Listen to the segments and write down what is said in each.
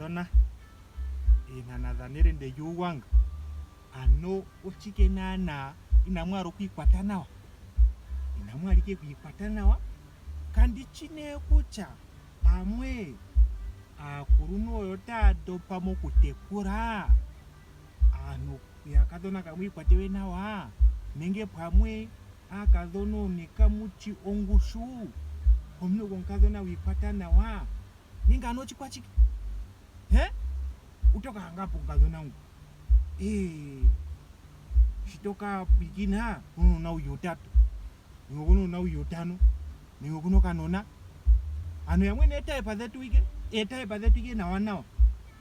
Aakadhona nanadhanire ndeyuwanga ano oshike nana inamu okwiikwata nawa. Inamu alike kwiikwata nawa kandi chine kucha pamwe akuru oyo tadopa mokutekula ano Aakadhona kamwiikwatewe nawa nenge pamwe Aakadhona onekamuchi ongushu omuntu gomukadhona wiikwata nawa ninga ano chikwachiki utoka hangapo mukadhona wangu shitoka pikina na uyotatu ngono na uyotano ningo kuno kanona ano yamwe etaye pathetwike nawa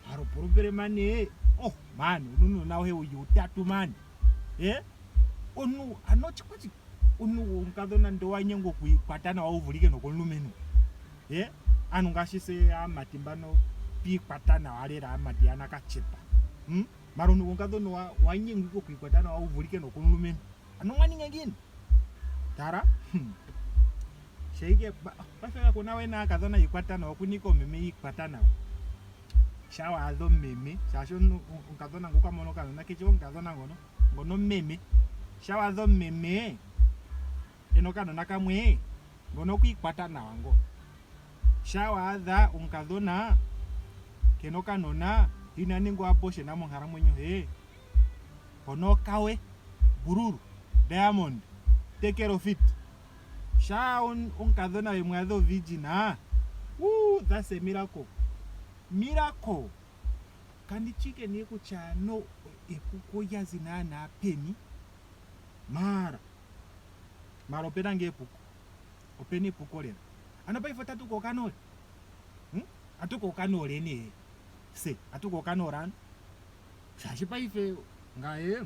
haro poropere mane man uno nawe uyotatu man onu ano chikwachiki onu mukadhona ndo wanyengo kwiikwata nawa uvulike nokolumenu anu ngashise amatimbano kwiikwata nawa alera amati anakachepa maro nu mukadhona wanyengo kwiikwata nawa uvulike nokolumenu ano mwaninga ngini tara sheike pafeka kuna wena Aakadhona yikwata nawa kuniko meme yikwata nawa shawa adho meme shasho mukadhona ngukamono kanona kechiwo mukadhona ngono meme shawa adho meme eno kanona kamwe ngono kwiikwata nawa ngo shawa adha mukadhona keno kanona hina ningo aboshe na monkalamwenyo kono kawe bururu diamond take care of it sha mukadhona wemwe adho virgin that's a miracle kandi chike nekuchano ekukoya zinana apeni mara opena ngepuko openi puko lera anopa ifo tatuko kanole atuko kanole ne se atuko kanora shashi pa ife ngaye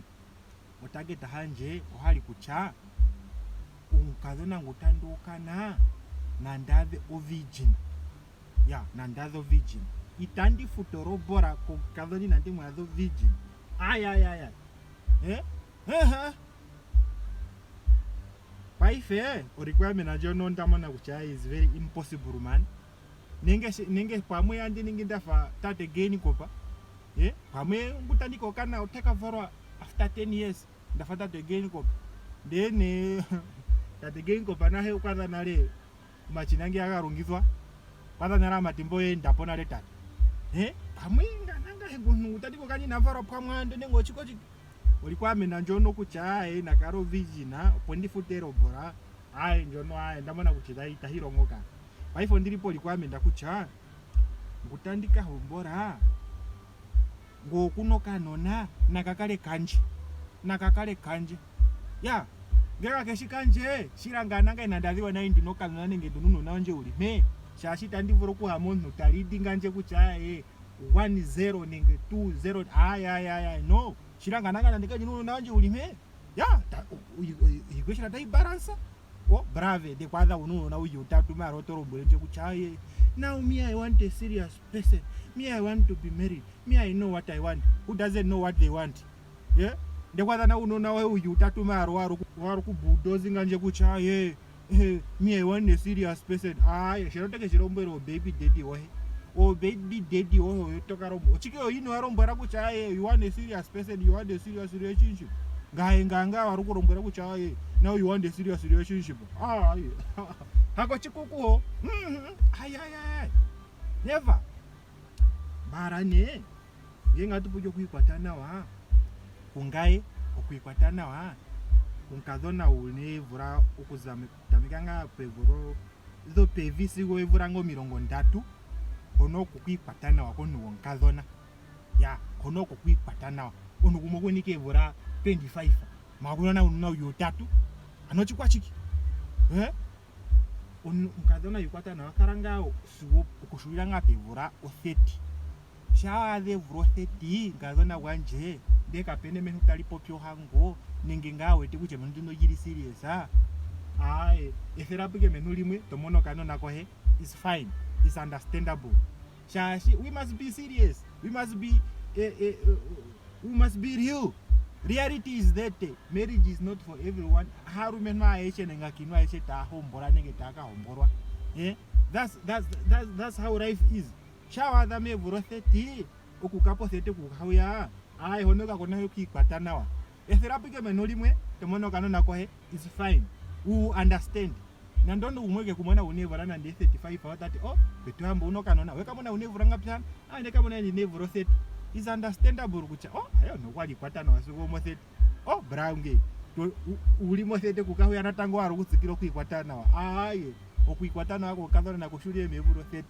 otageta hanje ohali kucha umukadhona ngutandukana nandave ovirgin nandave virgin itandi futorobora kukadhoni nandi mwadho virgin aya paife requirement ajo nondamana kucha is very impossible man nenge pamwe andi ningi ndafa tate again kopa pamwe ngutandiko kana uteka for after 10 years ndafa tate again kopa then tate again kopa nahe ukadha nale machinangi akarungizwa kwadha nara matimbo ndapona le tate pamwe nanga ngutandiko kani navaro pamwe ande nengo chikochi requirement njono kucha nakaro virgin pondi futero bora njono ndamona kuchida itahirongoka paifo ndiripo requirement akucha ngutandika hombora ngokuno kanona nakakale kanje ngeka keshikanje shirangana ngai nandadhiwa nayi ndinokanona nenge ndununo nanje uli shashi tandivuro kuhamonhu talidinga nje kucha 1-0 nenge 2-0 no shirangana ngai ndika ndununo nanje uli igweshira tai balance brave de kwadha ununo na uyu utatu mara otorombole nje kucha now me I want a serious person, me I want to be married, me I know what I want, who doesn't know what they want de kwadha na uno na uyu utatu mara waru kubudozinga nje kucha me I want a serious person shiroteke shirombero baby daddy baby daddy yotoka rombo ochike oyino arombera kucha you want a serious person, you want a serious relationship nganga waru kurombera kucha now you want a serious relationship hako chikukuho never barane ngengati pujo kwiikwata nawa kungaye okwiikwata nawa kunkadhona unevura ukuzame kutamikanga pevuro zo pevisi go evura ngo 30 kono kukwiikwata nawa kono wonkadhona kono kukwiikwata nawa ono kumokwenike evura 25 makulona ununa uyotatu anochikwachiki mukadhona yikwata nawa karangao suwo kushulira ngapevura 30 shaade vuro 30 ngazona wanje ndekapene menu talipo pyo hango nenge ngawe tikuche menu ndino yiri serious therapy menu limwe tomono kanona ko is fine, is understandable. Shashi we must be serious, we must be real. Reality is that marriage is not for everyone. Haru menwa aishe nenga kinwa aishe ta hombora nenge taka homborwa that's how life is. shawadha mevuro 30 okukapo sete kukauya ai honoka kona okwiikwata nawa etherapo meno limwe tomono kanona kohe is fine u understand nandono umweke kumona unevura nande 35 watati betuhambo unokanona wekamona unevura ngapyana nekamona nevuro 30 is understandable kucha ayo nokwalikwata nawa sikomo 30 brownge ulimo sete kukauya natango wari kutsikira okwiikwata nawa aye okwiikwata nawa kokazana nakushulie mevuro 30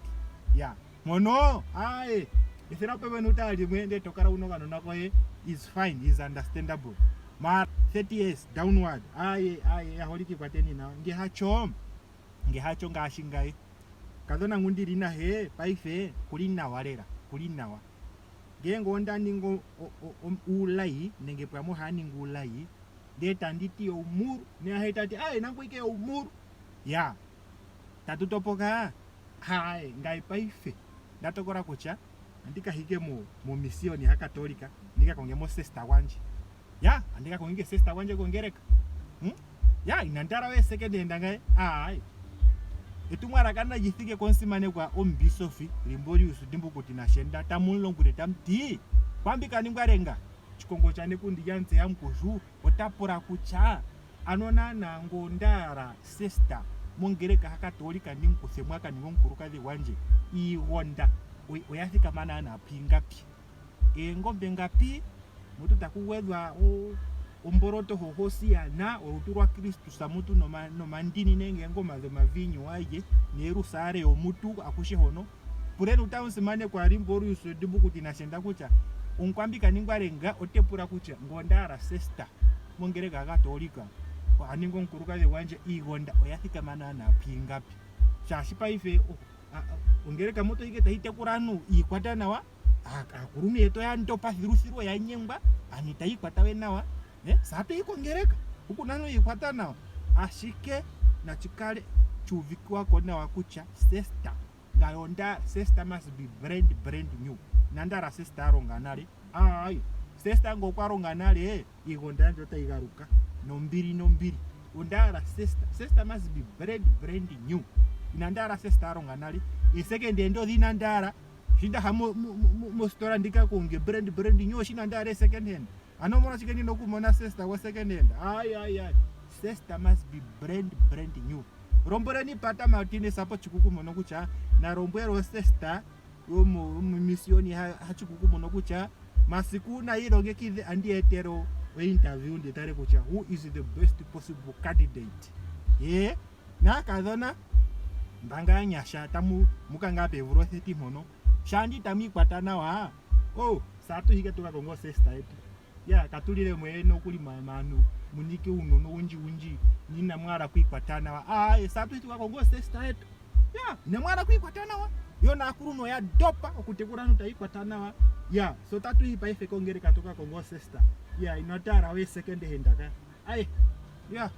ya mono aye etherapo meno talimwe nde tokara unokanona kohe is fine, is understandable. Ma 30 years downward aye aholiki kwateni nawa ngehacho ngashingaye kazona ngundirina he paife kulinawa lera kulinawa ngengo ndaningo ulai nenge pamo haningo ulai deta nditi umuru ne ahitati nanguike umuru ya tatutopoka ngai paife ndatokora kucha andikahike mu misioni ya katolika ndikakongemo sister wanje ya andikakonge sister wanje kongereka ya inandara we second ndangaye etumwara kana jithike konsimane kwa ombisofi limbori usudimbu kuti nashenda tamulongure tamti kwambika ningwarenga chikongo chane kundi yanze yamkuju otapura kucha anona nango ndara sister mongereka hakatolika ninkusemwaka ningonkuruka the wanje iwonda oyafika mana na pingapi ngombe ngapi mutu takuwedwa umboroto hohosiyana oruturwa Kristu samutu nomandini nenge ngoma zo mavinyo waje nerusare omutu akushe hono purenu taunsimane kwa rimboru yusudibu kuti nashenda kucha unkwambika ningwarenga otepura kucha ngondara sister mongereka katolika aningo nkuruka the wanje igonda oyafika mana na pingapi shashipa ife ongereka moto iketa itekuranu ikwata nawa akurumi eto ya ntopa thirusiro ya nyengba anita ikwata we nawa sate ikongereka huku nano ikwata nawa ashike na chikale chuvikwa kona wakucha sister ngayonda sister must be brand new nandara sister aronganale sister ngokwa aronganale igonda njota igaruka nombiri ondara sister must be brand new inandara sister aronganale second endo dhinandara shinda hamo mo store ndika konge brand new shinandara second hand anomona chikeni nokumona sister wa second hand sister must be brand new romboreni pata martini sapo chikuku mono kucha na rombero sister yomo misioni hachikuku mono kucha masiku na iroge kidhe andi etero we interview ndetare kucha who is the best possible candidate na kadhona mbanga nyasha tamu mukanga pevuro 30 mono shandi tami kwata nawa satu hika tuka kongo sister etu ya katulire mweno kuli manu munike unono unji nina mwara kwikwata nawa satu hituka kongo sister etu ya ne mwara kwikwata nawa yona akuruno ya dopa okutekura nuta ikwata nawa ya so tatu hipa ife kongere katoka kongo sister ya inotara we second hand ka ya